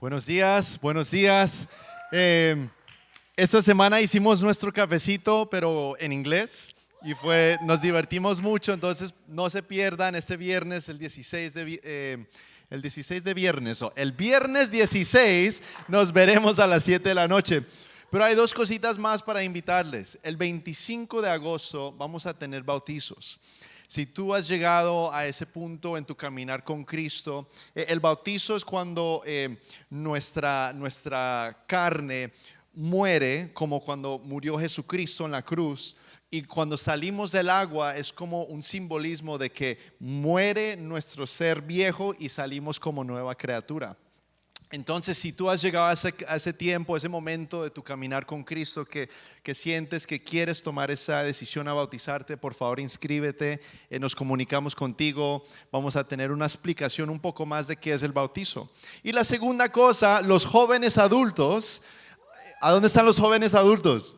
Buenos días, buenos días. Esta semana hicimos nuestro cafecito, pero en inglés, y nos divertimos mucho, entonces no se pierdan este viernes, el 16 de viernes, el viernes 16 nos veremos a las 7 de la noche. Pero hay dos cositas más para invitarles. El 25 de agosto vamos a tener bautizos. Si tú has llegado a ese punto en tu caminar con Cristo, el bautizo es cuando nuestra carne muere, como cuando murió Jesucristo en la cruz. Y cuando salimos del agua es como un simbolismo de que muere nuestro ser viejo y salimos como nueva criatura. Entonces, si tú has llegado a ese tiempo, ese momento de tu caminar con Cristo, que sientes que quieres tomar esa decisión a bautizarte, por favor inscríbete, nos comunicamos contigo, vamos a tener una explicación un poco más de qué es el bautizo. Y la segunda cosa, los jóvenes adultos. ¿A dónde están los jóvenes adultos?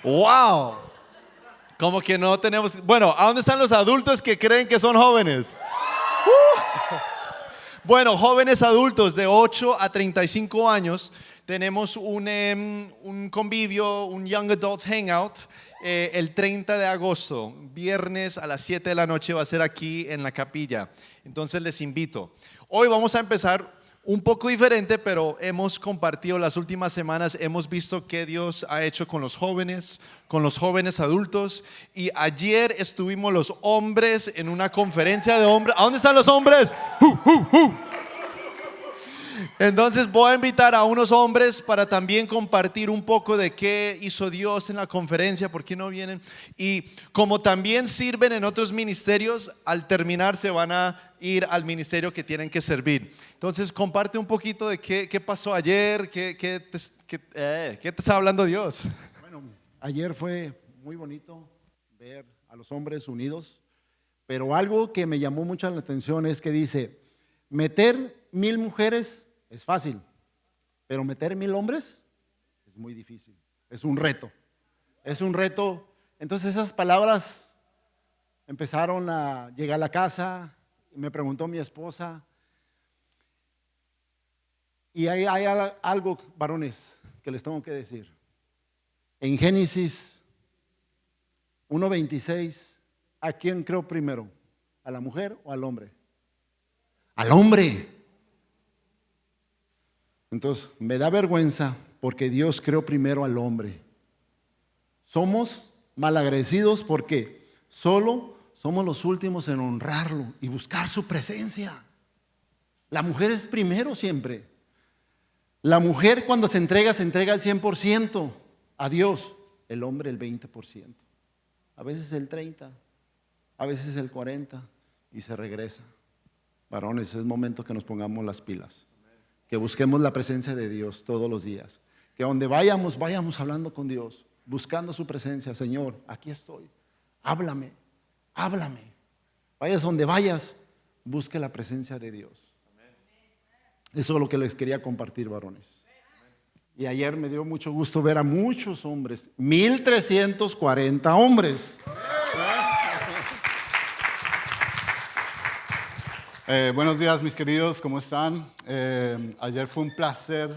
¡Wow! Como que no tenemos. Bueno, ¿a dónde están los adultos que creen que son jóvenes? Bueno, jóvenes adultos de 8 a 35 años, tenemos un convivio, un Young Adults Hangout, el 30 de agosto, viernes a las 7 de la noche va a ser aquí en la capilla. Entonces les invito. Hoy vamos a empezar un poco diferente, pero hemos compartido las últimas semanas, hemos visto qué Dios ha hecho con los jóvenes adultos, y ayer estuvimos los hombres en una conferencia de hombres. ¿A dónde están los hombres? Entonces voy a invitar a unos hombres para también compartir un poco de qué hizo Dios en la conferencia, por qué no vienen, y como también sirven en otros ministerios, al terminar se van a ir al ministerio que tienen que servir. Entonces comparte un poquito de qué pasó ayer, qué te está hablando Dios. Bueno, ayer fue muy bonito ver a los hombres unidos, pero algo que me llamó mucho la atención es que dice, meter 1000 mujeres es fácil, pero meter 1000 hombres es muy difícil, es un reto. Entonces esas palabras empezaron a llegar a la casa, y me preguntó mi esposa, y hay algo, varones, que les tengo que decir. En Génesis 1:26, ¿a quién creó primero? ¿A la mujer o al hombre? Al hombre. Entonces me da vergüenza porque Dios creó primero al hombre. Somos malagradecidos porque solo somos los últimos en honrarlo y buscar su presencia. La mujer es primero siempre. La mujer cuando se entrega al 100% a Dios. El hombre el 20%. A veces el 30%, a veces el 40% y se regresa. Varones, es momento que nos pongamos las pilas. Que busquemos la presencia de Dios todos los días. Que donde vayamos hablando con Dios, buscando su presencia. Señor, aquí estoy. Háblame. Vayas donde vayas, busque la presencia de Dios. Eso es lo que les quería compartir, varones. Y ayer me dio mucho gusto ver a muchos hombres, 1340 hombres. Buenos días, mis queridos, ¿cómo están? Ayer fue un placer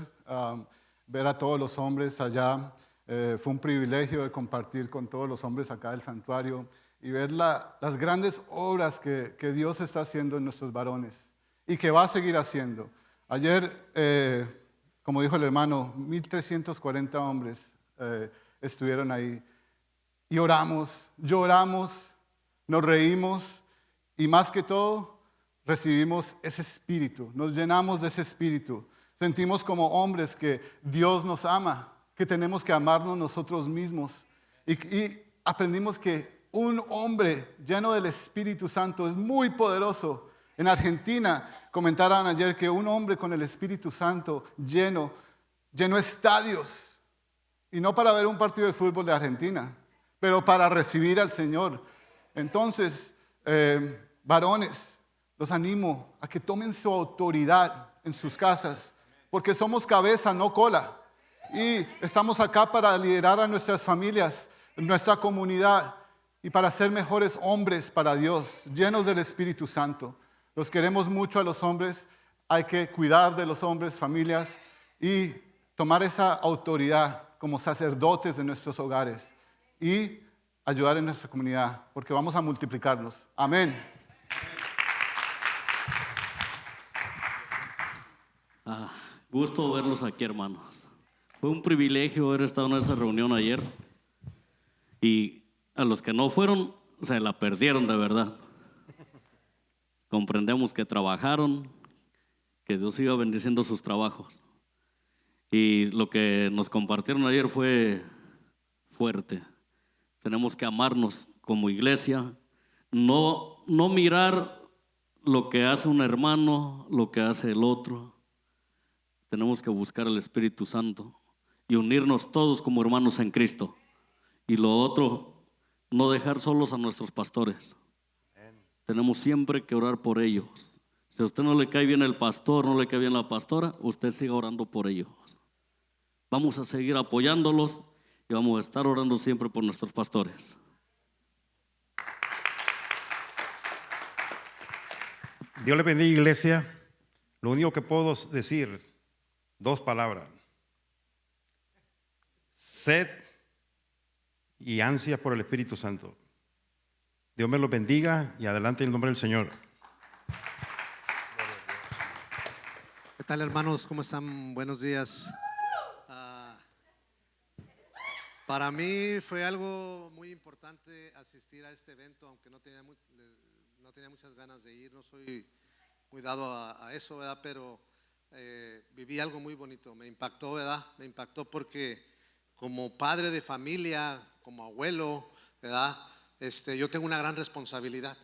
ver a todos los hombres allá. Fue un privilegio de compartir con todos los hombres acá del santuario y ver las grandes obras que Dios está haciendo en nuestros varones y que va a seguir haciendo. Ayer, como dijo el hermano, 1340 hombres estuvieron ahí y oramos, lloramos, nos reímos y más que todo recibimos ese espíritu, nos llenamos de ese espíritu. Sentimos como hombres que Dios nos ama, que tenemos que amarnos nosotros mismos y aprendimos que un hombre lleno del Espíritu Santo es muy poderoso. En Argentina comentaron ayer que un hombre con el Espíritu Santo llenó estadios, y no para ver un partido de fútbol de Argentina, pero para recibir al Señor. Entonces, varones, los animo a que tomen su autoridad en sus casas, porque somos cabeza, no cola, y estamos acá para liderar a nuestras familias, nuestra comunidad, y para ser mejores hombres para Dios, llenos del Espíritu Santo. Los queremos mucho a los hombres. hay que cuidar de los hombres, familias, y tomar esa autoridad como sacerdotes de nuestros hogares y ayudar en nuestra comunidad, porque vamos a multiplicarnos. Amén. Gusto verlos aquí, hermanos. Fue un privilegio haber estado en esa reunión ayer, y a los que no fueron se la perdieron de verdad. Comprendemos que trabajaron, que Dios iba bendiciendo sus trabajos, y lo que nos compartieron ayer fue fuerte. Tenemos que amarnos como iglesia, no mirar lo que hace un hermano, lo que hace el otro. Tenemos que buscar al Espíritu Santo y unirnos todos como hermanos en Cristo. Y lo otro, no dejar solos a nuestros pastores. Tenemos siempre que orar por ellos. Si a usted no le cae bien el pastor, no le cae bien la pastora, usted siga orando por ellos. Vamos a seguir apoyándolos y vamos a estar orando siempre por nuestros pastores. Dios le bendiga, iglesia. Lo único que puedo decir, 2 palabras: sed y ansia por el Espíritu Santo. Dios me los bendiga y adelante en el nombre del Señor. ¿Qué tal, hermanos? ¿Cómo están? Buenos días. Para mí fue algo muy importante asistir a este evento, aunque no tenía muchas ganas de ir. No soy muy dado a eso, ¿verdad? Pero viví algo muy bonito. Me impactó, ¿verdad? Me impactó porque como padre de familia, como abuelo, ¿verdad? Yo tengo una gran responsabilidad.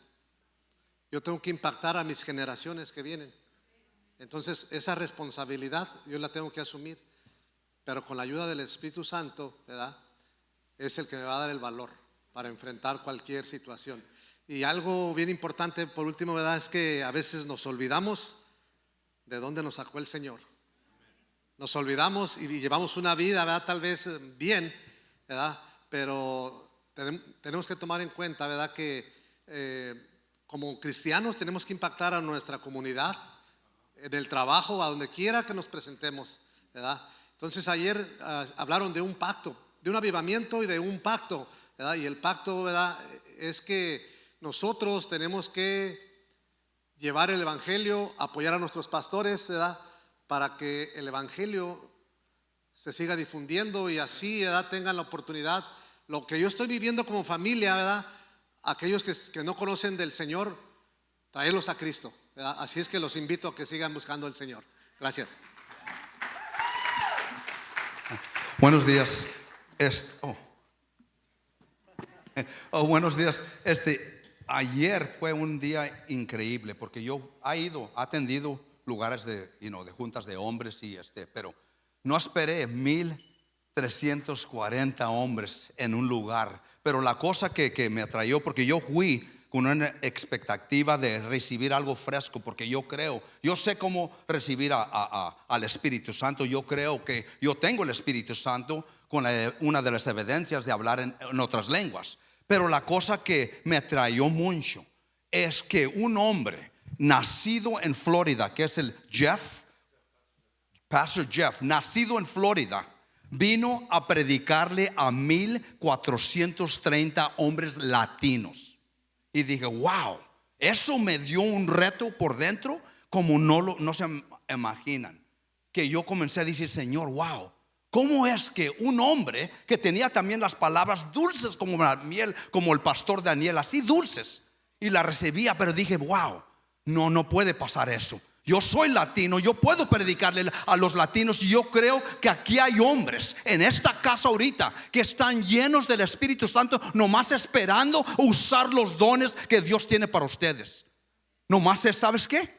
Yo tengo que impactar a mis generaciones que vienen. Entonces, esa responsabilidad yo la tengo que asumir, pero con la ayuda del Espíritu Santo, ¿verdad? Es el que me va a dar el valor para enfrentar cualquier situación. Y algo bien importante, por último, ¿verdad? Es que a veces nos olvidamos de dónde nos sacó el Señor. Nos olvidamos y llevamos una vida, ¿verdad? Tal vez bien, ¿verdad? Pero tenemos que tomar en cuenta, ¿verdad? Que como cristianos tenemos que impactar a nuestra comunidad, en el trabajo, a donde quiera que nos presentemos, ¿verdad? Entonces ayer hablaron de un pacto, de un avivamiento y de un pacto, ¿verdad? Y el pacto, ¿verdad? Es que nosotros tenemos que llevar el evangelio, apoyar a nuestros pastores, ¿verdad? Para que el evangelio se siga difundiendo y así, ¿verdad? Tengan la oportunidad. Lo que yo estoy viviendo como familia, ¿verdad? Aquellos que no conocen del Señor, traerlos a Cristo, ¿verdad? Así es que los invito a que sigan buscando al Señor. Gracias. Buenos días. Buenos días. Ayer fue un día increíble porque yo he atendido lugares de juntas de hombres pero no esperé 1,340 hombres en un lugar. Pero la cosa que me atrayó, porque yo fui con una expectativa de recibir algo fresco, porque yo sé cómo recibir al Espíritu Santo. Yo creo que yo tengo el Espíritu Santo con una de las evidencias de hablar en otras lenguas. Pero la cosa que me atrayó mucho es que un hombre nacido en Florida, que es Pastor Jeff, nacido en Florida, vino a predicarle a 1,430 hombres latinos. Y dije, wow, eso me dio un reto por dentro como no se imaginan. Que yo comencé a decir, Señor, wow, ¿cómo es que un hombre que tenía también las palabras dulces como la miel, como el pastor Daniel, así dulces, y la recibía, pero dije, wow, no puede pasar eso. Yo soy latino, yo puedo predicarle a los latinos, y yo creo que aquí hay hombres en esta casa ahorita que están llenos del Espíritu Santo, nomás esperando usar los dones que Dios tiene para ustedes. Nomás es, ¿sabes qué?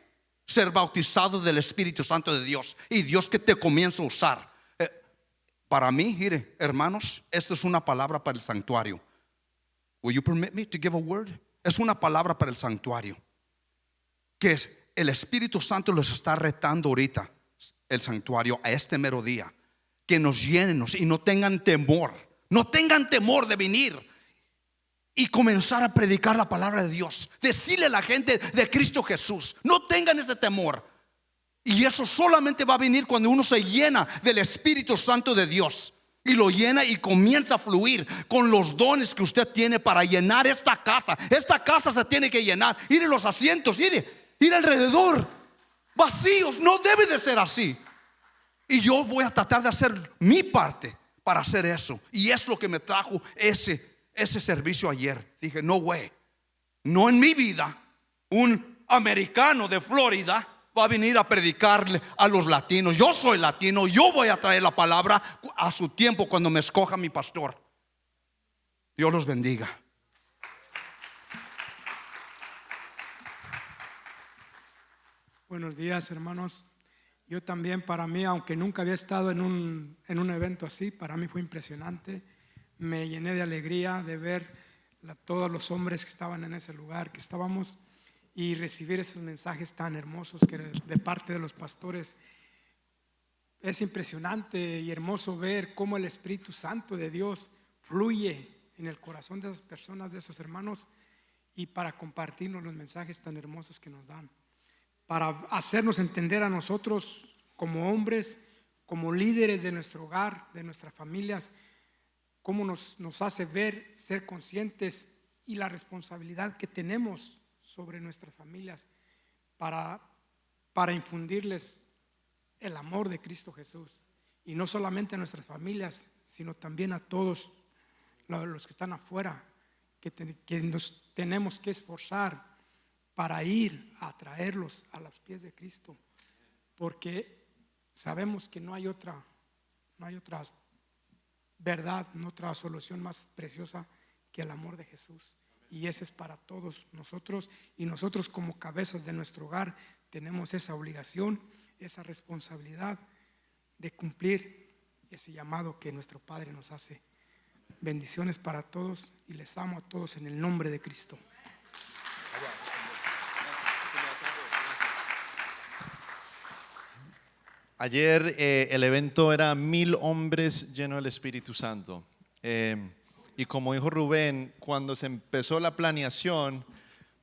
Ser bautizado del Espíritu Santo de Dios, y Dios que te comienza a usar. Para mí, mire, hermanos, esta es una palabra para el santuario. Will you permit me to give a word? Es una palabra para el santuario, que es el Espíritu Santo los está retando ahorita, el santuario, a este mero día, que nos llenen y no tengan temor de venir y comenzar a predicar la palabra de Dios, decirle a la gente de Cristo Jesús. No tengan ese temor. Y eso solamente va a venir cuando uno se llena del Espíritu Santo de Dios. Y lo llena y comienza a fluir con los dones que usted tiene para llenar esta casa. Esta casa se tiene que llenar. Ir en los asientos, ir alrededor, vacíos. No debe de ser así. Y yo voy a tratar de hacer mi parte para hacer eso. Y es lo que me trajo ese servicio ayer. Dije, no way, no en mi vida un americano de Florida va a venir a predicarle a los latinos. Yo soy latino, yo voy a traer la palabra a su tiempo cuando me escoja mi pastor. Dios los bendiga. Buenos días, hermanos. Yo también, para mí, aunque nunca había estado en un evento así, para mí fue impresionante. Me llené de alegría de ver todos los hombres que estaban en ese lugar, que estábamos, y recibir esos mensajes tan hermosos que de parte de los pastores. Es impresionante y hermoso ver cómo el Espíritu Santo de Dios fluye en el corazón de esas personas, de esos hermanos, y para compartirnos los mensajes tan hermosos que nos dan, para hacernos entender a nosotros como hombres, como líderes de nuestro hogar, de nuestras familias, cómo nos hace ver, ser conscientes y la responsabilidad que tenemos sobre nuestras familias para infundirles el amor de Cristo Jesús, y no solamente a nuestras familias, sino también a todos los que están afuera, que nos tenemos que esforzar para ir a traerlos a los pies de Cristo, porque sabemos que no hay otra verdad, no otra solución más preciosa que el amor de Jesús. Y ese es para todos nosotros, y nosotros como cabezas de nuestro hogar tenemos esa obligación, esa responsabilidad de cumplir ese llamado que nuestro Padre nos hace. Bendiciones para todos y les amo a todos en el nombre de Cristo. Ayer el evento era 1000 hombres llenos del Espíritu Santo. Y como dijo Rubén, cuando se empezó la planeación,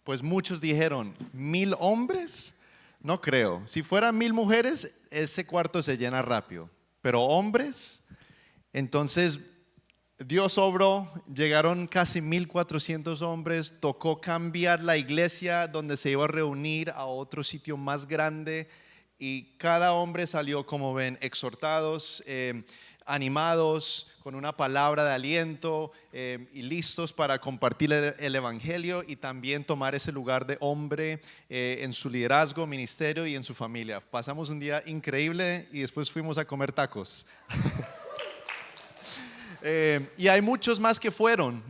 pues muchos dijeron, 1000 hombres, no creo. Si fueran 1000 mujeres, ese cuarto se llena rápido. Pero hombres, entonces Dios obró, llegaron casi 1400 hombres, tocó cambiar la iglesia donde se iba a reunir a otro sitio más grande, y cada hombre salió, como ven, exhortados, animados, con una palabra de aliento, y listos para compartir el evangelio y también tomar ese lugar de hombre en su liderazgo, ministerio y en su familia. Pasamos un día increíble y después fuimos a comer tacos. Y hay muchos más que fueron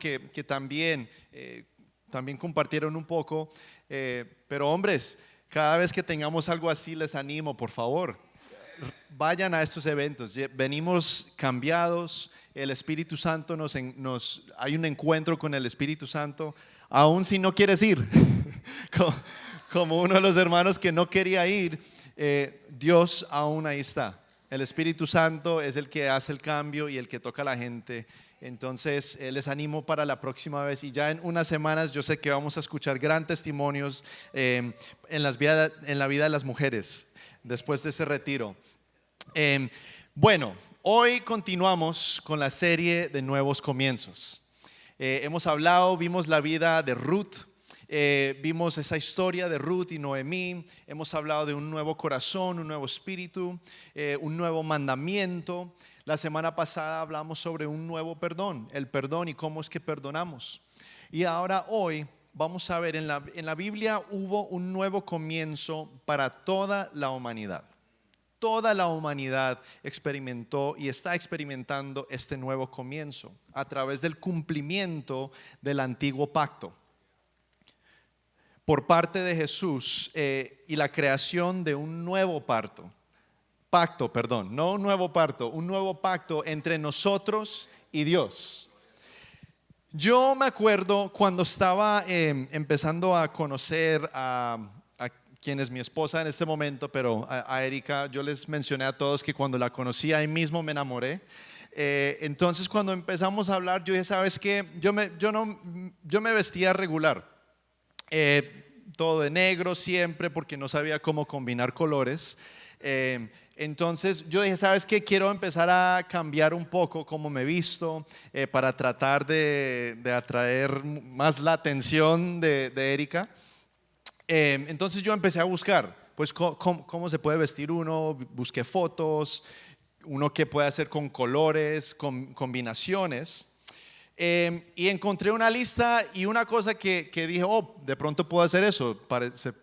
que también compartieron un poco, pero hombres, cada vez que tengamos algo así, les animo, por favor, vayan a estos eventos. Venimos cambiados, el Espíritu Santo hay un encuentro con el Espíritu Santo, aun si no quieres ir, como uno de los hermanos que no quería ir, Dios aún ahí está. El Espíritu Santo es el que hace el cambio y el que toca a la gente. Entonces les animo para la próxima vez, y ya en unas semanas yo sé que vamos a escuchar gran testimonios en la vida de las mujeres después de ese retiro. Bueno, hoy continuamos con la serie de nuevos comienzos. Vimos la vida de Ruth, vimos esa historia de Ruth y Noemí, hemos hablado de un nuevo corazón, un nuevo espíritu, un nuevo mandamiento. La semana pasada hablamos sobre un nuevo perdón, el perdón y cómo es que perdonamos. Y ahora hoy vamos a ver, en la Biblia hubo un nuevo comienzo para toda la humanidad. Toda la humanidad experimentó y está experimentando este nuevo comienzo a través del cumplimiento del antiguo pacto por parte de Jesús, y la creación de un nuevo pacto, no un nuevo pacto, un nuevo pacto entre nosotros y Dios. Yo me acuerdo cuando estaba empezando a conocer a quien es mi esposa en este momento, pero a Erika, yo les mencioné a todos que cuando la conocí ahí mismo me enamoré. Entonces cuando empezamos a hablar, yo dije, ¿sabes qué? Yo me vestía regular. todo de negro siempre porque no sabía cómo combinar colores. Entonces yo dije, ¿sabes qué? Quiero empezar a cambiar un poco cómo me visto para tratar de atraer más la atención de Erika. Entonces yo empecé a buscar, pues, cómo se puede vestir uno. Busqué fotos, uno que puede hacer con colores, con combinaciones. Y encontré una lista y una cosa que dije, oh, de pronto puedo hacer eso,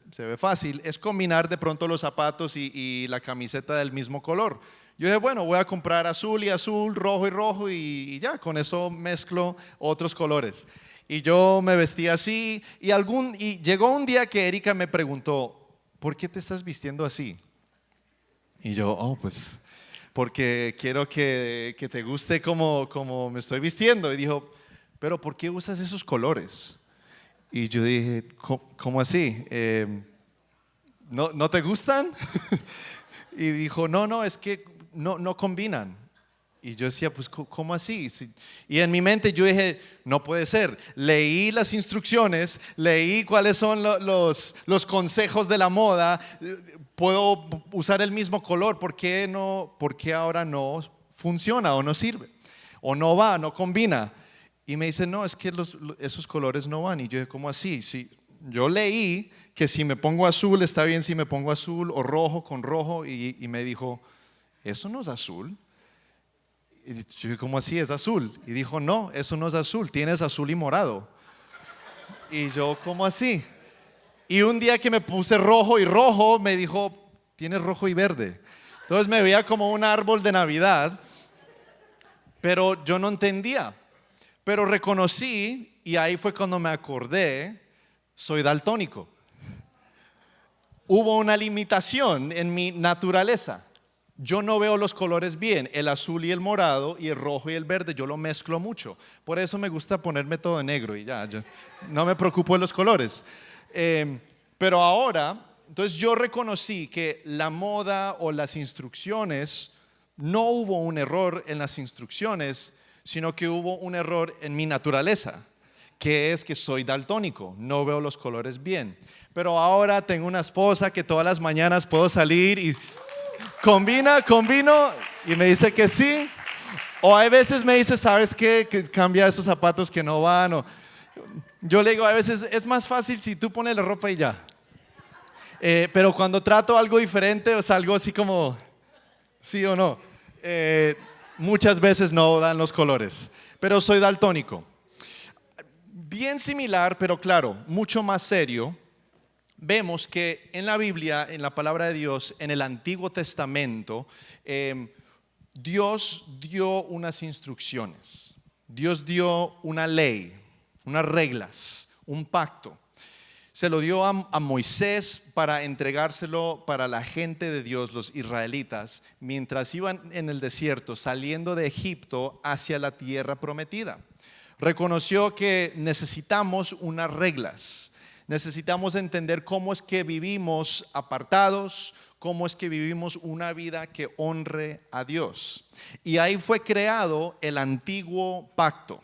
se ve fácil, es combinar de pronto los zapatos y la camiseta del mismo color. Yo dije, bueno, voy a comprar azul y azul, rojo y rojo y ya, con eso mezclo otros colores. Y yo me vestí así y llegó un día que Erika me preguntó, ¿por qué te estás vistiendo así? Y yo, oh, pues porque quiero que te guste como me estoy vistiendo. Y dijo, pero ¿por qué usas esos colores? Y yo dije, ¿cómo así? ¿No te gustan? Y dijo, no, es que no combinan. Y yo decía, pues, ¿cómo así? Y en mi mente yo dije, no puede ser. Leí las instrucciones, leí cuáles son los consejos de la moda. Puedo usar el mismo color. ¿Por qué ahora no funciona o no sirve? O no combina. Y me dice, no, es que esos colores no van. Y yo dije, ¿cómo así? Si yo leí que si me pongo azul, está bien si me pongo azul, o rojo con rojo. Y me dijo, eso no es azul. Y yo dije, ¿cómo así? Es azul. Y dijo, no, eso no es azul, tienes azul y morado. Y yo, ¿cómo así? Y un día que me puse rojo y rojo, me dijo, tienes rojo y verde. Entonces me veía como un árbol de Navidad, pero yo no entendía. Pero reconocí, y ahí fue cuando me acordé, soy daltónico. Hubo una limitación en mi naturaleza. Yo no veo los colores bien, el azul y el morado y el rojo y el verde, yo lo mezclo mucho. Por eso me gusta ponerme todo de negro y ya no me preocupo de los colores. Pero ahora, entonces yo reconocí que la moda o las instrucciones, no hubo un error en las instrucciones, sino que hubo un error en mi naturaleza, que es que soy daltónico, no veo los colores bien. Pero ahora tengo una esposa que todas las mañanas puedo salir y combino y me dice que sí. O hay veces me dice, ¿sabes qué? Que cambia esos zapatos que no van. Yo le digo, a veces es más fácil si tú pones la ropa y ya. Pero cuando trato algo diferente o salgo así como, sí o no, muchas veces no dan los colores. Pero soy daltónico. Bien similar, pero claro, mucho más serio. Vemos que en la Biblia, en la palabra de Dios, en el Antiguo Testamento, Dios dio unas instrucciones, Dios dio una ley, unas reglas, un pacto. Se lo dio a Moisés para entregárselo para la gente de Dios, los israelitas, mientras iban en el desierto, saliendo de Egipto hacia la tierra prometida. Reconoció que necesitamos unas reglas. Necesitamos entender cómo es que vivimos apartados, cómo es que vivimos una vida que honre a Dios. Y ahí fue creado el antiguo pacto.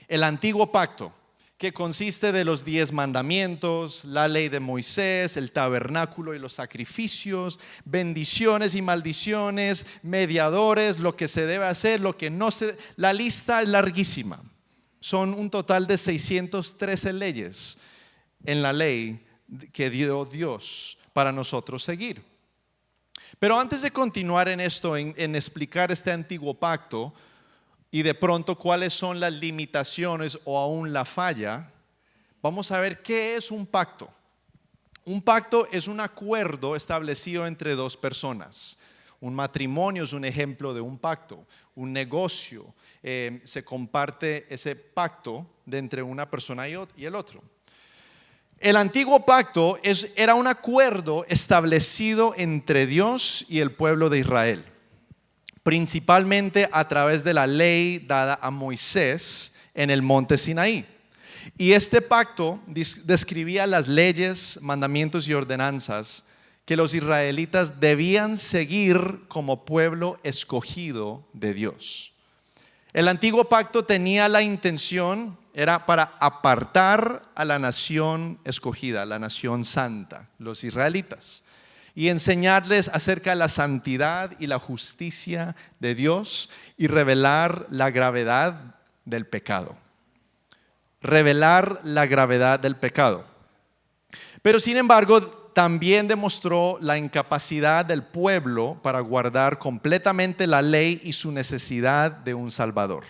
El antiguo pacto, que consiste de los 10 mandamientos, la ley de Moisés, el tabernáculo y los sacrificios, bendiciones y maldiciones, mediadores, lo que se debe hacer, lo que no se... La lista es larguísima. Son un total de 613 leyes en la ley que dio Dios para nosotros seguir. Pero antes de continuar en esto, en explicar este antiguo pacto y de pronto cuáles son las limitaciones o aún la falla, vamos a ver qué es un pacto. Un pacto es un acuerdo establecido entre dos personas. Un matrimonio es un ejemplo de un pacto. Un negocio, se comparte ese pacto de entre una persona y el otro. El antiguo pacto era un acuerdo establecido entre Dios y el pueblo de Israel, principalmente a través de la ley dada a Moisés en el monte Sinaí. Y este pacto describía las leyes, mandamientos y ordenanzas que los israelitas debían seguir como pueblo escogido de Dios. El antiguo pacto tenía la intención, era para apartar a la nación escogida, la nación santa, los israelitas, y enseñarles acerca de la santidad y la justicia de Dios y revelar la gravedad del pecado. Revelar la gravedad del pecado. Pero sin embargo, también demostró la incapacidad del pueblo para guardar completamente la ley y su necesidad de un Salvador,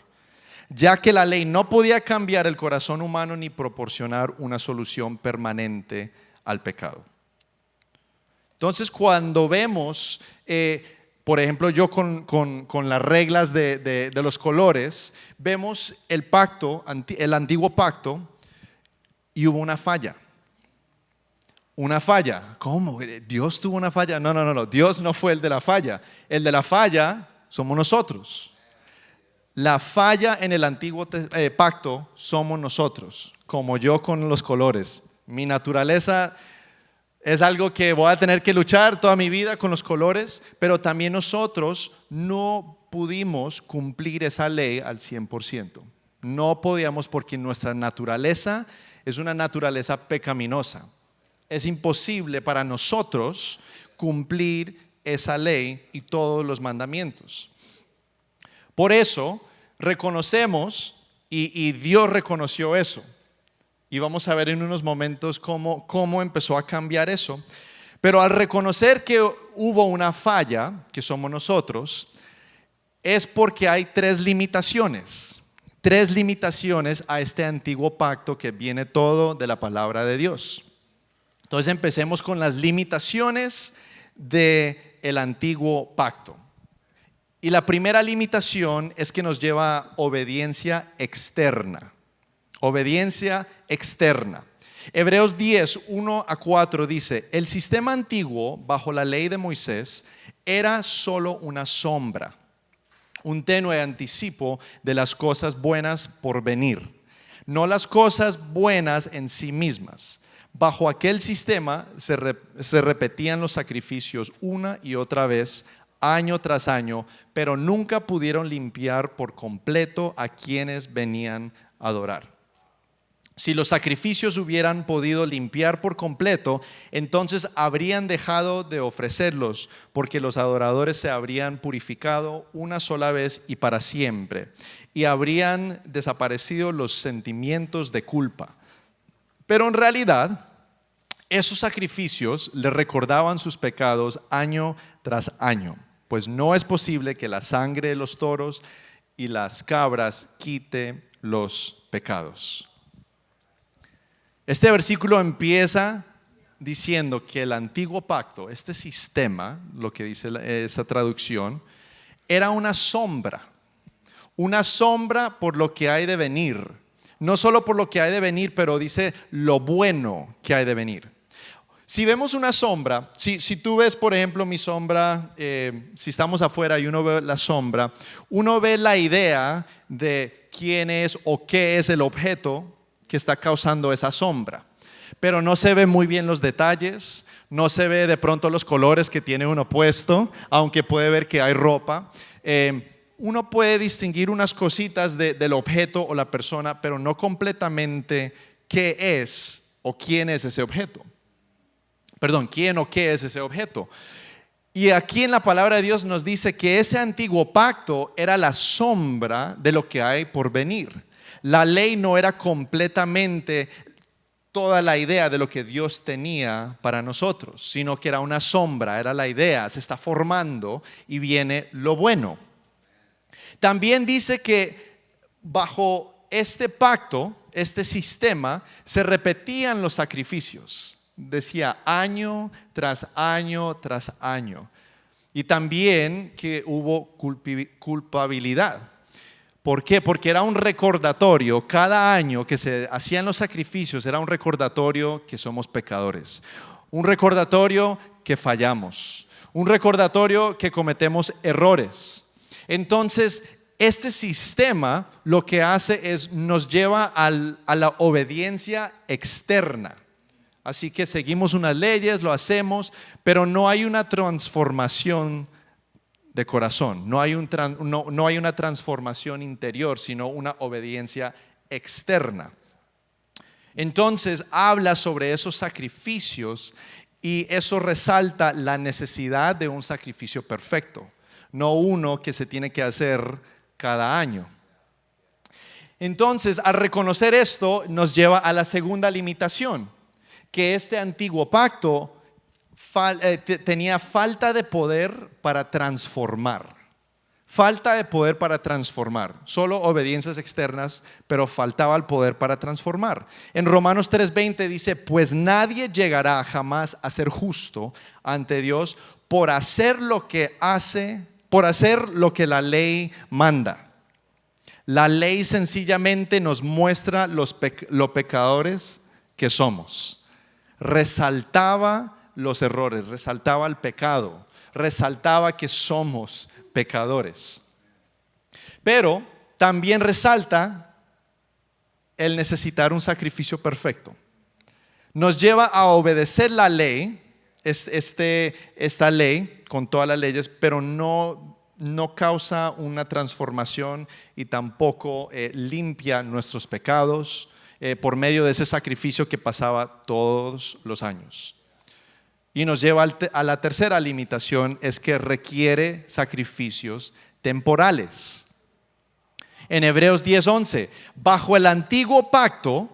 ya que la ley no podía cambiar el corazón humano ni proporcionar una solución permanente al pecado. Entonces, cuando vemos, por ejemplo, yo con las reglas de los colores, vemos el pacto, el antiguo pacto, y hubo una falla. Una falla. ¿Cómo? ¿Dios tuvo una falla? No. Dios no fue el de la falla. El de la falla somos nosotros. La falla en el antiguo pacto somos nosotros, como yo con los colores. Mi naturaleza es algo que voy a tener que luchar toda mi vida con los colores, pero también nosotros no pudimos cumplir esa ley al 100%. No podíamos porque nuestra naturaleza es una naturaleza pecaminosa. Es imposible para nosotros cumplir esa ley y todos los mandamientos. Por eso reconocemos, y Dios reconoció eso. Y vamos a ver en unos momentos cómo empezó a cambiar eso. Pero al reconocer que hubo una falla, que somos nosotros, es porque hay tres limitaciones a este antiguo pacto que viene todo de la palabra de Dios. Entonces empecemos con las limitaciones del antiguo pacto. Y la primera limitación es que nos lleva a obediencia externa. Obediencia externa. Hebreos 10, 1-4 dice: el sistema antiguo bajo la ley de Moisés era solo una sombra, un tenue anticipo de las cosas buenas por venir, no las cosas buenas en sí mismas. Bajo aquel sistema se repetían los sacrificios una y otra vez, año tras año, pero nunca pudieron limpiar por completo a quienes venían a adorar. Si los sacrificios hubieran podido limpiar por completo, entonces habrían dejado de ofrecerlos, porque los adoradores se habrían purificado una sola vez y para siempre, y habrían desaparecido los sentimientos de culpa. Pero en realidad, esos sacrificios le recordaban sus pecados año tras año, pues no es posible que la sangre de los toros y las cabras quite los pecados. Este versículo empieza diciendo que el antiguo pacto, este sistema, lo que dice esta traducción, era una sombra por lo que hay de venir. No solo por lo que hay de venir, pero dice lo bueno que hay de venir. Si vemos una sombra, si tú ves, por ejemplo, mi sombra, si estamos afuera y uno ve la sombra, uno ve la idea de quién es o qué es el objeto que está causando esa sombra, pero no se ve muy bien los detalles, no se ve de pronto los colores que tiene uno puesto, aunque puede ver que hay ropa. Uno puede distinguir unas cositas del objeto o la persona, pero no completamente qué es o quién es ese objeto. Perdón, quién o qué es ese objeto. Y aquí en la palabra de Dios nos dice que ese antiguo pacto era la sombra de lo que hay por venir. La ley no era completamente toda la idea de lo que Dios tenía para nosotros, sino que era una sombra, era la idea, se está formando y viene lo bueno. También dice que bajo este pacto, este sistema, se repetían los sacrificios. Decía año tras año tras año. Y también que hubo culpabilidad. ¿Por qué? Porque era un recordatorio, cada año que se hacían los sacrificios era un recordatorio que somos pecadores, un recordatorio que fallamos, un recordatorio que cometemos errores. Entonces, este sistema lo que hace es nos lleva a la obediencia externa. Así que seguimos unas leyes, lo hacemos, pero no hay una transformación de corazón, no hay una transformación interior, sino una obediencia externa. Entonces habla sobre esos sacrificios y eso resalta la necesidad de un sacrificio perfecto, no uno que se tiene que hacer cada año. Entonces, al reconocer esto, nos lleva a la segunda limitación, que este antiguo pacto tenía falta de poder para transformar. Falta de poder para transformar. Solo obediencias externas, pero faltaba el poder para transformar. En Romanos 3:20 dice, pues nadie llegará jamás a ser justo ante Dios por hacer lo que la ley manda. La ley sencillamente nos muestra lo pecadores que somos. Resaltaba los errores, resaltaba el pecado, resaltaba que somos pecadores. Pero también resalta el necesitar un sacrificio perfecto. Nos lleva a obedecer la ley, esta ley con todas las leyes, pero no causa una transformación y tampoco limpia nuestros pecados por medio de ese sacrificio que pasaba todos los años. Y nos lleva a la tercera limitación, es que requiere sacrificios temporales. En Hebreos 10:11, bajo el antiguo pacto,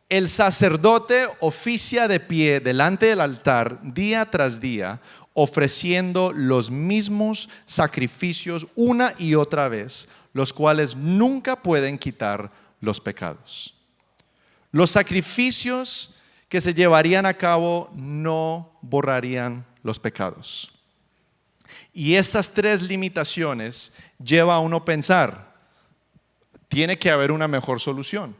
el sacerdote oficia de pie delante del altar día tras día, ofreciendo los mismos sacrificios una y otra vez, los cuales nunca pueden quitar los pecados. Los sacrificios que se llevarían a cabo no borrarían los pecados. Y estas tres limitaciones lleva a uno a pensar, tiene que haber una mejor solución.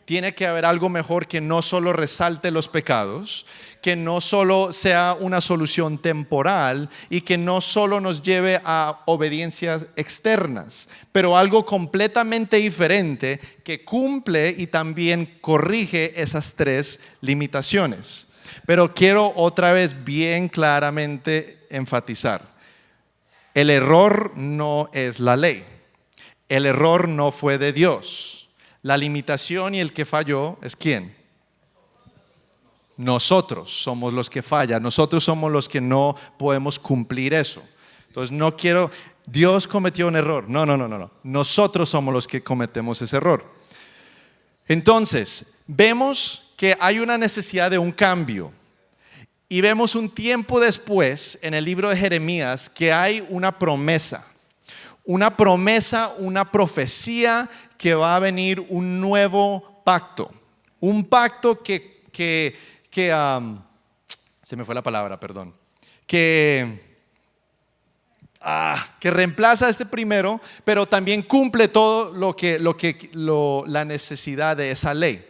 Tiene que haber algo mejor que no solo resalte los pecados, que no solo sea una solución temporal y que no solo nos lleve a obediencias externas, pero algo completamente diferente que cumple y también corrige esas tres limitaciones. Pero quiero otra vez bien claramente enfatizar, el error no es la ley, el error no fue de Dios. La limitación y el que falló es ¿quién? Nosotros somos los que fallan, nosotros somos los que no podemos cumplir eso. Entonces no quiero, Dios cometió un error, no, nosotros somos los que cometemos ese error. Entonces, vemos que hay una necesidad de un cambio y vemos un tiempo después en el libro de Jeremías que hay una promesa, una profecía que va a venir un nuevo pacto, un pacto que se me fue la palabra, perdón, que reemplaza este primero, pero también cumple todo la necesidad de esa ley,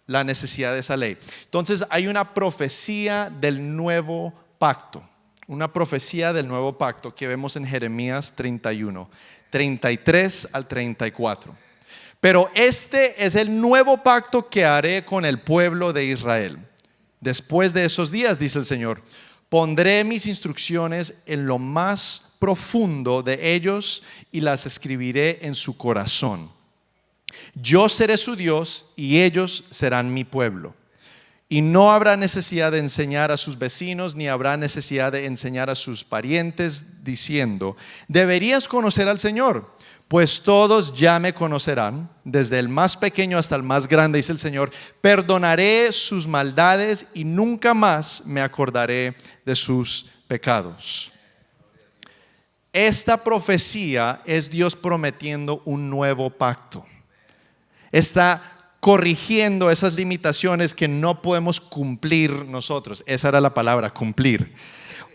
Entonces hay una profecía del nuevo pacto. Una profecía del nuevo pacto que vemos en Jeremías 31, 33 al 34. Pero este es el nuevo pacto que haré con el pueblo de Israel. Después de esos días, dice el Señor, pondré mis instrucciones en lo más profundo de ellos y las escribiré en su corazón. Yo seré su Dios y ellos serán mi pueblo. Y no habrá necesidad de enseñar a sus vecinos, ni habrá necesidad de enseñar a sus parientes, diciendo, deberías conocer al Señor, pues todos ya me conocerán, desde el más pequeño hasta el más grande, dice el Señor. Perdonaré sus maldades y nunca más me acordaré de sus pecados. Esta profecía es Dios prometiendo un nuevo pacto. Está corrigiendo esas limitaciones que no podemos cumplir nosotros. Esa era la palabra, cumplir.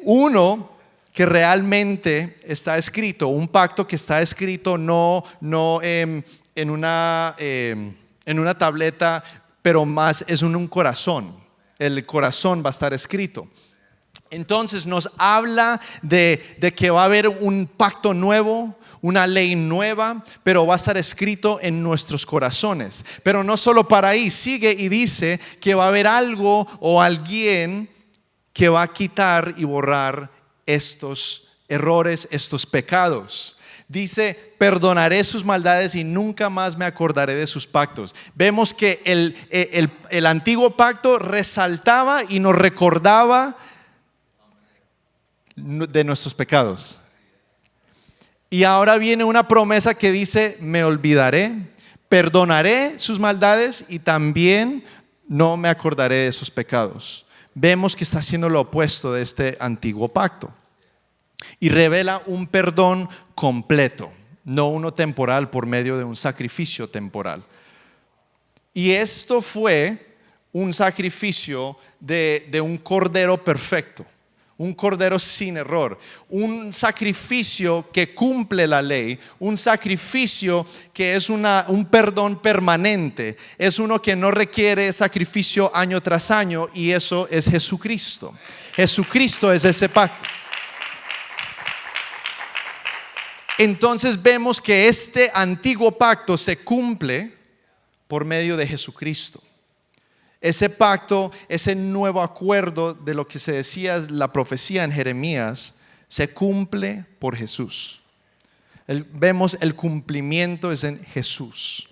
Uno que realmente está escrito, un pacto que está escrito no en una tableta, pero más es en un corazón. El corazón va a estar escrito. Entonces nos habla de que va a haber un pacto nuevo, una ley nueva, pero va a estar escrito en nuestros corazones. Pero no solo para ahí, sigue y dice que va a haber algo o alguien que va a quitar y borrar estos errores, estos pecados. Dice, perdonaré sus maldades y nunca más me acordaré de sus pactos. Vemos que el antiguo pacto resaltaba y nos recordaba de nuestros pecados. Y ahora viene una promesa que dice, me olvidaré, perdonaré sus maldades y también no me acordaré de sus pecados. Vemos que está haciendo lo opuesto de este antiguo pacto. Y revela un perdón completo, no uno temporal por medio de un sacrificio temporal. Y esto fue un sacrificio de un cordero perfecto. Un cordero sin error, un sacrificio que cumple la ley, un sacrificio que es un perdón permanente, es uno que no requiere sacrificio año tras año, y eso es Jesucristo. Jesucristo es ese pacto. Entonces vemos que este antiguo pacto se cumple por medio de Jesucristo. Ese pacto, ese nuevo acuerdo de lo que se decía la profecía en Jeremías, se cumple por Jesús. Vemos el cumplimiento es en Jesús.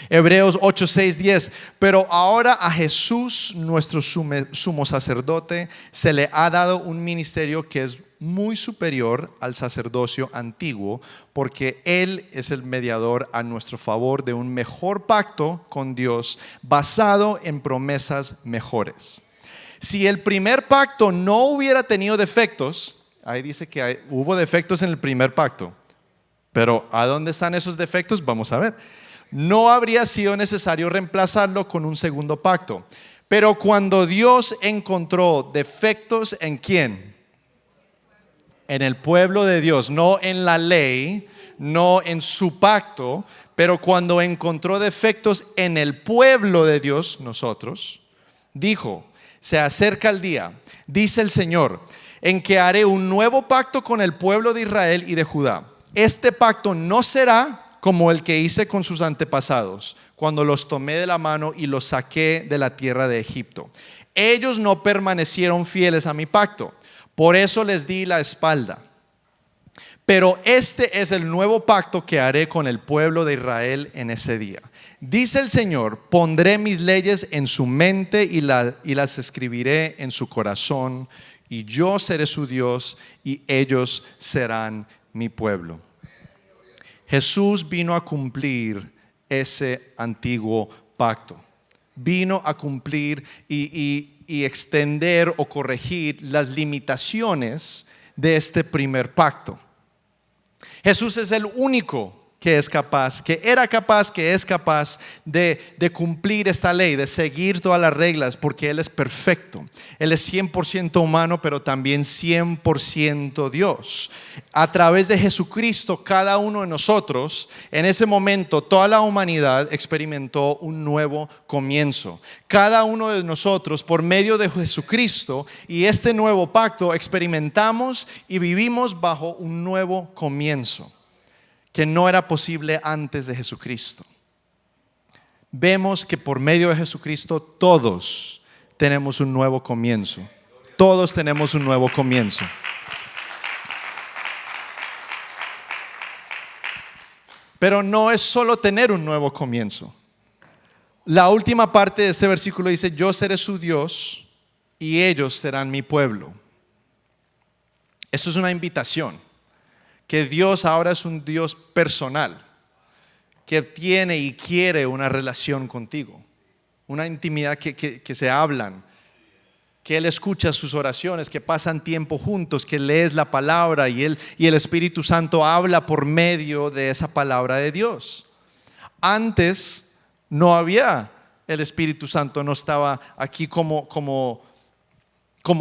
Hebreos 8, 6, 10. Pero ahora a Jesús, nuestro sumo sacerdote, se le ha dado un ministerio que es muy superior al sacerdocio antiguo, porque Él es el mediador a nuestro favor de un mejor pacto con Dios, basado en promesas mejores. Si el primer pacto no hubiera tenido defectos, ahí dice que hubo defectos en el primer pacto, pero ¿a dónde están esos defectos? Vamos a ver. No habría sido necesario reemplazarlo con un segundo pacto. Pero cuando Dios encontró defectos, ¿en quién? En el pueblo de Dios, no en la ley, no en su pacto, pero cuando encontró defectos en el pueblo de Dios, nosotros, dijo, se acerca el día, dice el Señor, en que haré un nuevo pacto con el pueblo de Israel y de Judá. Este pacto no será como el que hice con sus antepasados, cuando los tomé de la mano y los saqué de la tierra de Egipto. Ellos no permanecieron fieles a mi pacto, por eso les di la espalda. Pero este es el nuevo pacto que haré con el pueblo de Israel en ese día. Dice el Señor, pondré mis leyes en su mente y las escribiré en su corazón, y yo seré su Dios y ellos serán mi pueblo. Jesús vino a cumplir ese antiguo pacto. Vino a cumplir y extender o corregir las limitaciones de este primer pacto. Jesús es el único que es capaz, que es capaz de cumplir esta ley, de seguir todas las reglas, porque Él es perfecto. Él es 100% humano, pero también 100% Dios. A través de Jesucristo, cada uno de nosotros, en ese momento, toda la humanidad experimentó un nuevo comienzo. Cada uno de nosotros, por medio de Jesucristo y este nuevo pacto, experimentamos y vivimos bajo un nuevo comienzo que no era posible antes de Jesucristo. Vemos que por medio de Jesucristo todos tenemos un nuevo comienzo. Todos tenemos un nuevo comienzo. Pero no es solo tener un nuevo comienzo. La última parte de este versículo dice, yo seré su Dios y ellos serán mi pueblo. Esto es una invitación. Que Dios ahora es un Dios personal, que tiene y quiere una relación contigo, una intimidad que se hablan, que Él escucha sus oraciones, que pasan tiempo juntos, que lees la palabra y el Espíritu Santo habla por medio de esa palabra de Dios. Antes no había, el Espíritu Santo no estaba aquí como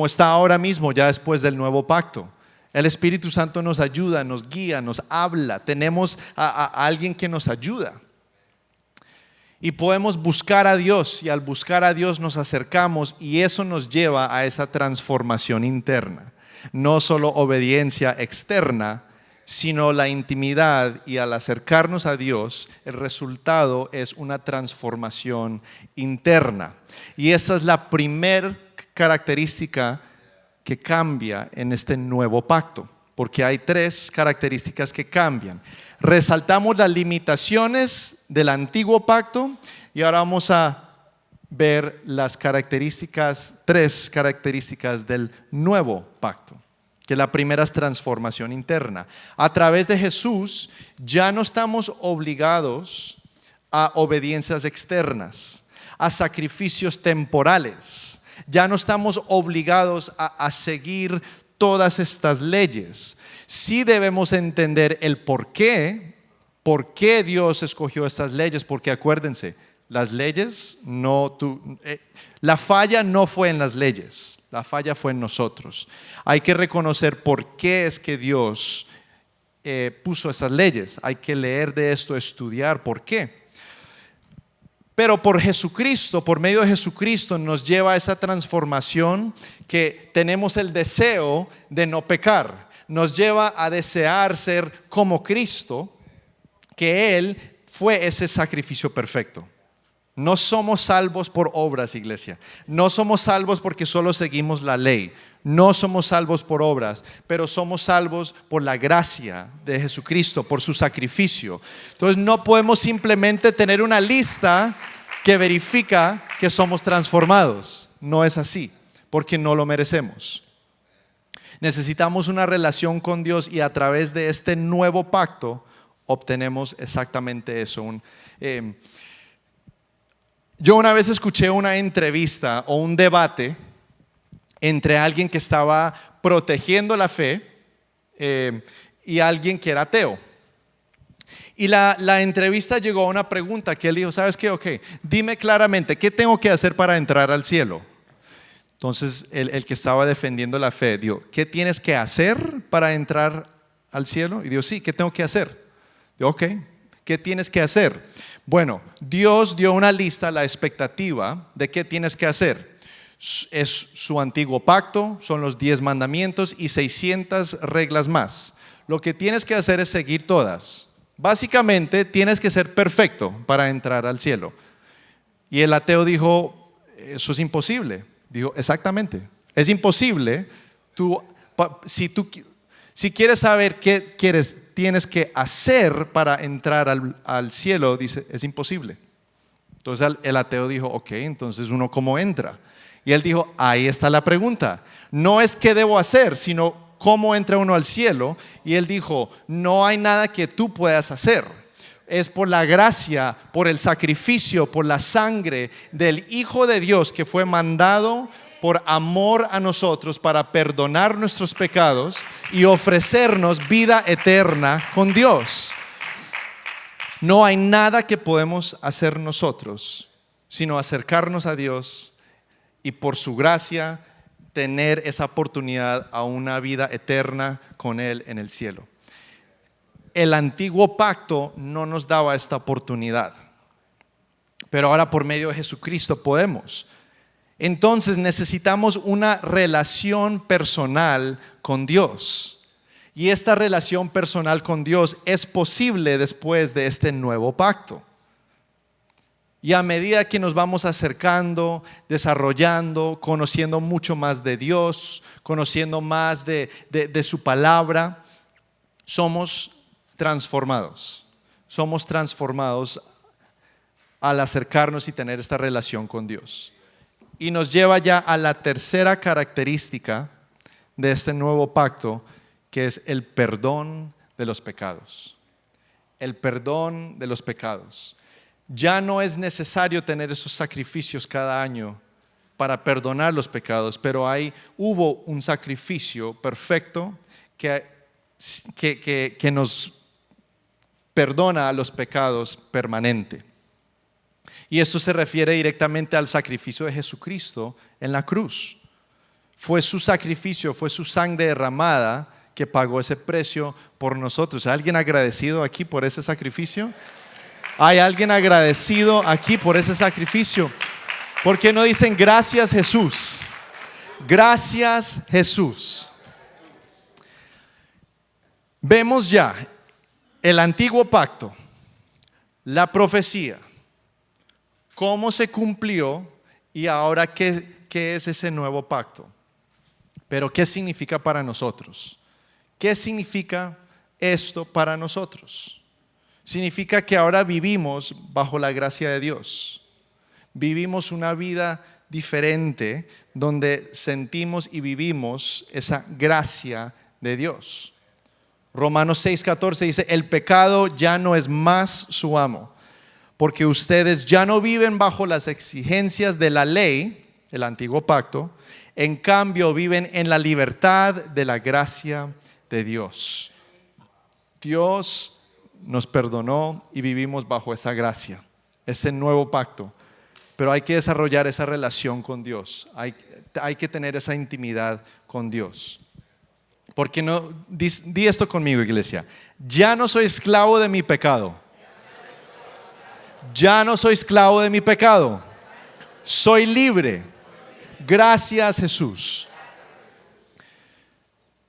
está ahora mismo, ya después del nuevo pacto. El Espíritu Santo nos ayuda, nos guía, nos habla. Tenemos a alguien que nos ayuda. Y podemos buscar a Dios, y al buscar a Dios nos acercamos, y eso nos lleva a esa transformación interna. No solo obediencia externa, sino la intimidad, y al acercarnos a Dios, el resultado es una transformación interna. Y esa es la primera característica que cambia en este nuevo pacto. porque hay 3 características que cambian. Resaltamos las limitaciones del antiguo pacto y ahora vamos a ver las características, 3 características del nuevo pacto. Que la primera es transformación interna. A través de Jesús ya no estamos obligados a obediencias externas, a sacrificios temporales. Ya no estamos obligados a seguir todas estas leyes. Sí debemos entender el por qué Dios escogió estas leyes, porque acuérdense, las leyes la falla no fue en las leyes, la falla fue en nosotros. Hay que reconocer por qué es que Dios puso esas leyes. Hay que leer de esto, estudiar por qué. Pero por Jesucristo, por medio de Jesucristo, nos lleva a esa transformación que tenemos el deseo de no pecar. Nos lleva a desear ser como Cristo, que Él fue ese sacrificio perfecto. No somos salvos por obras, iglesia. No somos salvos porque solo seguimos la ley. No somos salvos por obras, pero somos salvos por la gracia de Jesucristo, por su sacrificio. Entonces no podemos simplemente tener una lista que verifica que somos transformados. No es así, porque no lo merecemos. Necesitamos una relación con Dios y a través de este nuevo pacto obtenemos exactamente eso. Yo una vez escuché una entrevista o un debate entre alguien que estaba protegiendo la fe y alguien que era ateo. Y la entrevista llegó a una pregunta que él dijo, ¿sabes qué? Ok, dime claramente, ¿qué tengo que hacer para entrar al cielo? Entonces el que estaba defendiendo la fe dijo, ¿qué tienes que hacer para entrar al cielo? Y dijo, sí, ¿qué tengo que hacer? Dijo, ok, ¿qué tienes que hacer? Bueno, Dios dio una lista, la expectativa de qué tienes que hacer. Es su antiguo pacto, son los 10 mandamientos y 600 reglas más. Lo que tienes que hacer es seguir todas. Básicamente tienes que ser perfecto para entrar al cielo. Y el ateo dijo, eso es imposible. Dijo, exactamente, es imposible. Si quieres saber qué tienes que hacer para entrar al cielo, dice, es imposible. Entonces el ateo dijo, ok, entonces uno ¿cómo entra? Y él dijo, ahí está la pregunta. No es qué debo hacer, sino cómo entra uno al cielo. Y él dijo, no hay nada que tú puedas hacer. Es por la gracia, por el sacrificio, por la sangre del Hijo de Dios que fue mandado por amor a nosotros para perdonar nuestros pecados y ofrecernos vida eterna con Dios. No hay nada que podemos hacer nosotros, sino acercarnos a Dios y por su gracia tener esa oportunidad a una vida eterna con Él en el cielo. El antiguo pacto no nos daba esta oportunidad, pero ahora por medio de Jesucristo podemos. Entonces necesitamos una relación personal con Dios. Y esta relación personal con Dios es posible después de este nuevo pacto. Y a medida que nos vamos acercando, desarrollando, conociendo mucho más de Dios, conociendo más de su palabra, somos transformados. Somos transformados al acercarnos y tener esta relación con Dios. Y nos lleva ya a la tercera característica de este nuevo pacto, que es el perdón de los pecados. El perdón de los pecados. Ya no es necesario tener esos sacrificios cada año para perdonar los pecados, pero hubo un sacrificio perfecto que nos perdona a los pecados permanente. Y esto se refiere directamente al sacrificio de Jesucristo en la cruz. Fue su sacrificio, fue su sangre derramada que pagó ese precio por nosotros. ¿Hay alguien agradecido aquí por ese sacrificio? ¿Hay alguien agradecido aquí por ese sacrificio? ¿Por qué no dicen gracias Jesús? Gracias Jesús. Vemos ya el antiguo pacto, la profecía, cómo se cumplió y ahora qué es ese nuevo pacto. Pero ¿qué significa para nosotros? ¿Qué significa esto para nosotros? Significa que ahora vivimos bajo la gracia de Dios. Vivimos una vida diferente donde sentimos y vivimos esa gracia de Dios. Romanos 6:14 dice, el pecado ya no es más su amo, porque ustedes ya no viven bajo las exigencias de la ley, el antiguo pacto, en cambio viven en la libertad de la gracia de Dios. Dios nos perdonó y vivimos bajo esa gracia, ese nuevo pacto. Pero hay que desarrollar esa relación con Dios. Hay que tener esa intimidad con Dios. Porque no, di esto conmigo, iglesia. Ya no soy esclavo de mi pecado. Ya no soy esclavo de mi pecado. Soy libre. Gracias, Jesús.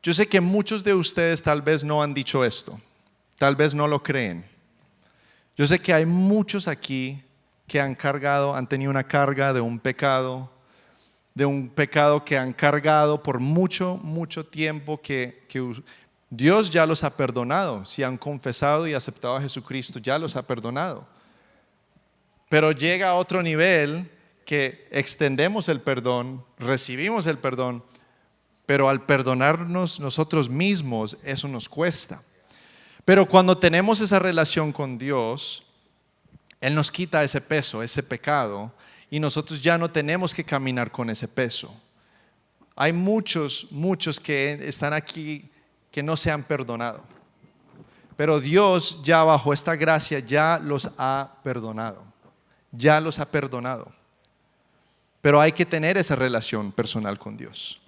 Yo sé que muchos de ustedes tal vez no han dicho esto. Tal vez no lo creen. Yo sé que hay muchos aquí que han tenido una carga de un pecado que han cargado por mucho tiempo, que Dios ya los ha perdonado. Si han confesado y aceptado a Jesucristo, ya los ha perdonado. Pero llega a otro nivel que extendemos el perdón, recibimos el perdón, pero al perdonarnos nosotros mismos, eso nos cuesta. Pero cuando tenemos esa relación con Dios, Él nos quita ese peso, ese pecado, y nosotros ya no tenemos que caminar con ese peso. Hay muchos que están aquí que no se han perdonado, pero Dios ya bajo esta gracia ya los ha perdonado, pero hay que tener esa relación personal con Dios.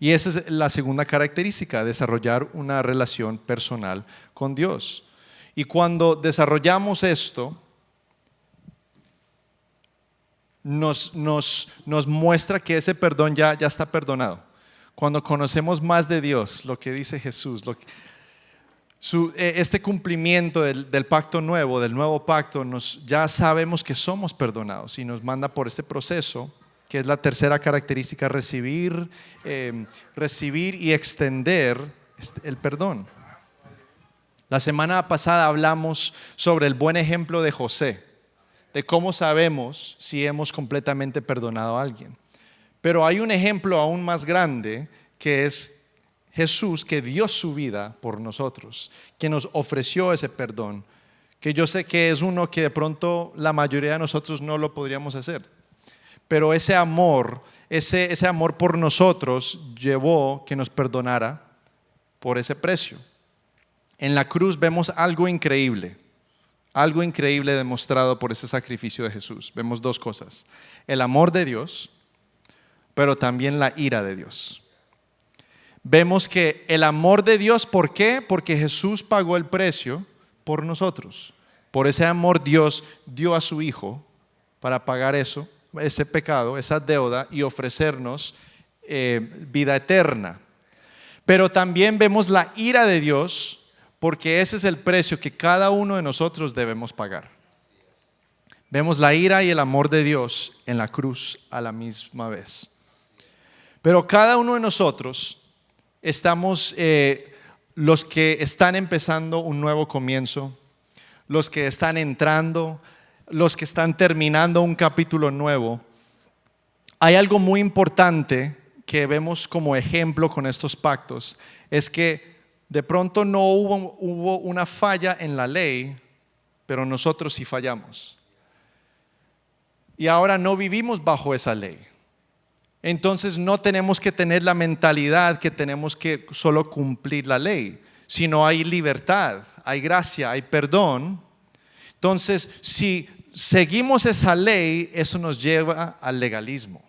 Y esa es la segunda característica, desarrollar una relación personal con Dios. Y cuando desarrollamos esto, nos muestra que ese perdón ya está perdonado. Cuando conocemos más de Dios, lo que dice Jesús, este cumplimiento del pacto nuevo, del nuevo pacto, ya sabemos que somos perdonados y nos manda por este proceso, que es la tercera característica, recibir y extender el perdón. La semana pasada hablamos sobre el buen ejemplo de José, de cómo sabemos si hemos completamente perdonado a alguien. Pero hay un ejemplo aún más grande, que es Jesús, que dio su vida por nosotros, que nos ofreció ese perdón, que yo sé que es uno que de pronto la mayoría de nosotros no lo podríamos hacer. Pero ese amor por nosotros llevó que nos perdonara por ese precio. En la cruz vemos algo increíble demostrado por ese sacrificio de Jesús. Vemos dos cosas: el amor de Dios, pero también la ira de Dios. Vemos que el amor de Dios, ¿por qué? Porque Jesús pagó el precio por nosotros. Por ese amor Dios dio a su Hijo para pagar ese pecado, esa deuda, y ofrecernos vida eterna. Pero también vemos la ira de Dios, porque ese es el precio que cada uno de nosotros debemos pagar. Vemos la ira y el amor de Dios en la cruz a la misma vez. Pero cada uno de nosotros estamos, los que están empezando un nuevo comienzo, los que están entrando, los que están terminando un capítulo nuevo. Hay algo muy importante que vemos como ejemplo con estos pactos, es que de pronto no hubo una falla en la ley, pero nosotros sí fallamos. Y ahora no vivimos bajo esa ley. Entonces no tenemos que tener la mentalidad que tenemos que solo cumplir la ley, sino hay libertad, hay gracia, hay perdón. Entonces, si seguimos esa ley, eso nos lleva al legalismo.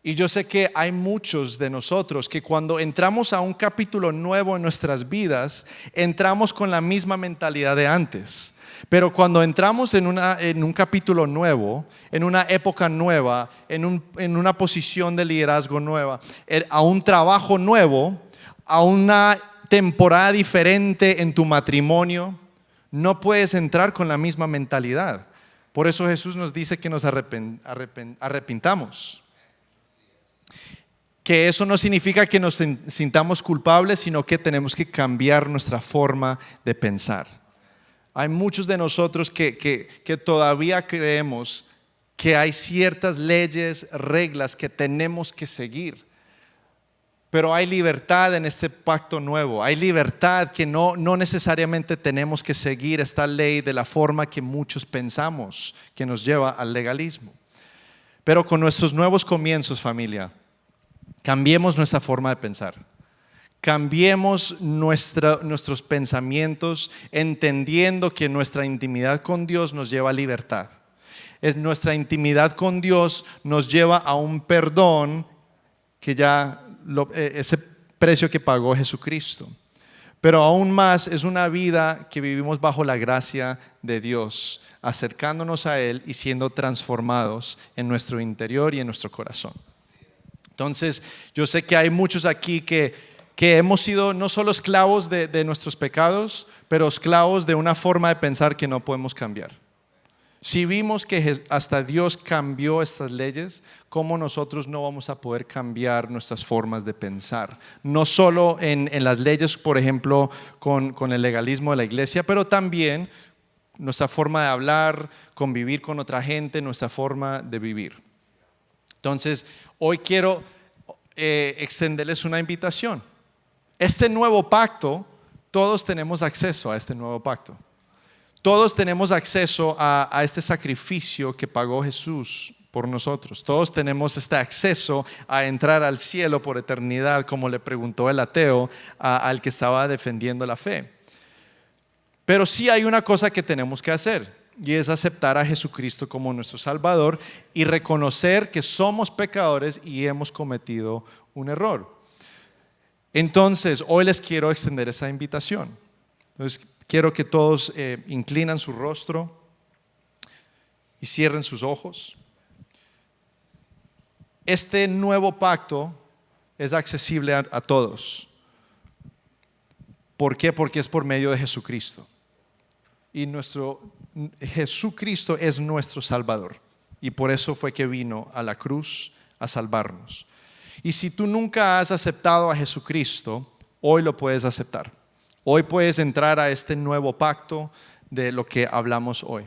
Y yo sé que hay muchos de nosotros que cuando entramos a un capítulo nuevo en nuestras vidas, entramos con la misma mentalidad de antes. Pero cuando entramos en un capítulo nuevo, en una época nueva, en una posición de liderazgo nueva, a un trabajo nuevo, a una temporada diferente en tu matrimonio, no puedes entrar con la misma mentalidad. Por eso Jesús nos dice que nos arrepintamos. que eso no significa que nos sintamos culpables, sino que tenemos que cambiar nuestra forma de pensar. Hay muchos de nosotros que todavía creemos que hay ciertas leyes, reglas que tenemos que seguir. Pero hay libertad en este pacto nuevo. Hay libertad que no necesariamente tenemos que seguir esta ley de la forma que muchos pensamos, que nos lleva al legalismo. Pero con nuestros nuevos comienzos, familia, cambiemos nuestra forma de pensar. Cambiemos nuestros pensamientos, entendiendo que nuestra intimidad con Dios nos lleva a libertad. Nuestra intimidad con Dios nos lleva a un perdón que ya ese precio que pagó Jesucristo. Pero aún más es una vida que vivimos bajo la gracia de Dios, acercándonos a Él y siendo transformados en nuestro interior y en nuestro corazón. Entonces, yo sé que hay muchos aquí que hemos sido no solo esclavos de nuestros pecados, pero esclavos de una forma de pensar que no podemos cambiar. Si vimos que hasta Dios cambió estas leyes, ¿cómo nosotros no vamos a poder cambiar nuestras formas de pensar? No solo en las leyes, por ejemplo, con el legalismo de la iglesia, pero también nuestra forma de hablar, convivir con otra gente, nuestra forma de vivir. Entonces, hoy quiero extenderles una invitación. Este nuevo pacto, todos tenemos acceso a este nuevo pacto. Todos tenemos acceso a este sacrificio que pagó Jesús por nosotros. Todos tenemos este acceso a entrar al cielo por eternidad, como le preguntó el ateo al que estaba defendiendo la fe. Pero sí hay una cosa que tenemos que hacer, y es aceptar a Jesucristo como nuestro Salvador y reconocer que somos pecadores y hemos cometido un error. Entonces, hoy les quiero extender esa invitación. Entonces, quiero que todos inclinan su rostro y cierren sus ojos. Este nuevo pacto es accesible a todos. ¿Por qué? Porque es por medio de Jesucristo. Y Jesucristo es nuestro Salvador. Y por eso fue que vino a la cruz a salvarnos. Y si tú nunca has aceptado a Jesucristo, hoy lo puedes aceptar. Hoy puedes entrar a este nuevo pacto de lo que hablamos hoy,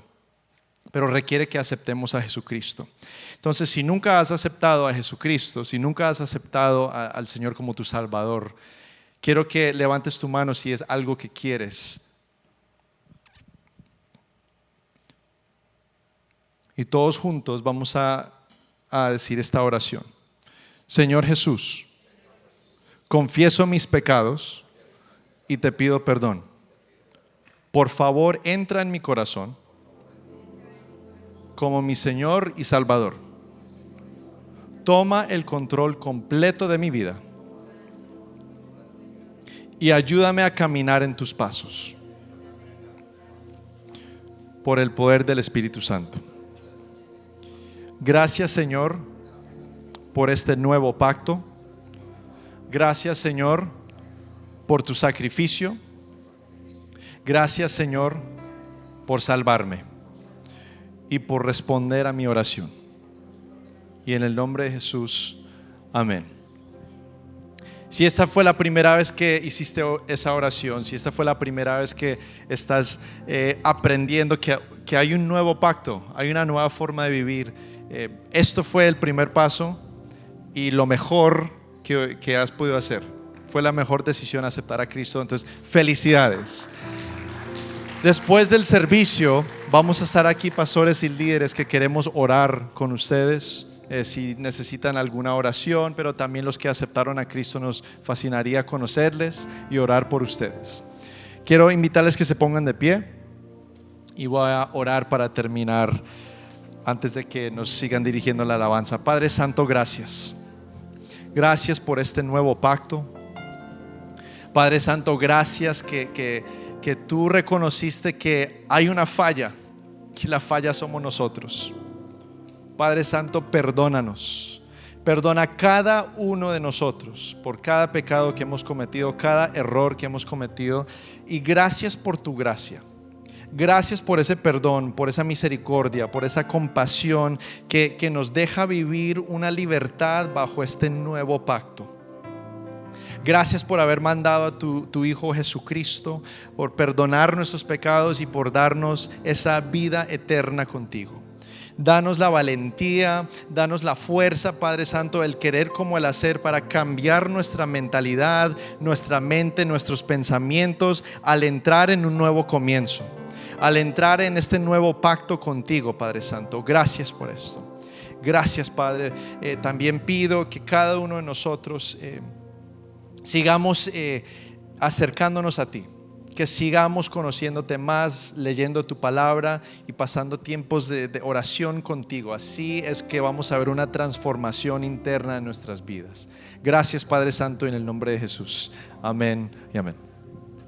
pero requiere que aceptemos a Jesucristo. Entonces, si nunca has aceptado a Jesucristo, si nunca has aceptado al Señor como tu Salvador, quiero que levantes tu mano si es algo que quieres. Y todos juntos vamos a decir esta oración. Señor Jesús, confieso mis pecados y te pido perdón. Por favor, entra en mi corazón como mi Señor y Salvador. Toma el control completo de mi vida y ayúdame a caminar en tus pasos por el poder del Espíritu Santo. Gracias, Señor, por este nuevo pacto. Gracias, Señor, por tu sacrificio. Gracias, Señor, por salvarme y por responder a mi oración. Y en el nombre de Jesús, amén. Si esta fue la primera vez que hiciste esa oración, si esta fue la primera vez que estás aprendiendo que hay un nuevo pacto, hay una nueva forma de vivir, esto fue el primer paso y lo mejor que has podido hacer. Fue la mejor decisión aceptar a Cristo. Entonces, felicidades. Después del servicio vamos a estar aquí pastores y líderes que queremos orar con ustedes. Si necesitan alguna oración, pero también los que aceptaron a Cristo, nos fascinaría conocerles y orar por ustedes. Quiero invitarles que se pongan de pie y voy a orar para terminar antes de que nos sigan dirigiendo la alabanza. Padre Santo, gracias. Gracias por este nuevo pacto. Padre Santo, gracias que tú reconociste que hay una falla, que la falla somos nosotros. Padre Santo, perdónanos. Perdona a cada uno de nosotros por cada pecado que hemos cometido, cada error que hemos cometido. Y gracias por tu gracia. Gracias por ese perdón, por esa misericordia, por esa compasión que nos deja vivir una libertad bajo este nuevo pacto. Gracias por haber mandado a tu Hijo Jesucristo, por perdonar nuestros pecados y por darnos esa vida eterna contigo. Danos la valentía, danos la fuerza, Padre Santo, el querer como el hacer para cambiar nuestra mentalidad, nuestra mente, nuestros pensamientos al entrar en un nuevo comienzo, al entrar en este nuevo pacto contigo, Padre Santo. Gracias por esto. Gracias, Padre. También pido que cada uno de nosotros sigamos acercándonos a ti, que sigamos conociéndote más, leyendo tu palabra y pasando tiempos de oración contigo. Así es que vamos a ver una transformación interna en nuestras vidas. Gracias, Padre Santo, en el nombre de Jesús. Amén y amén.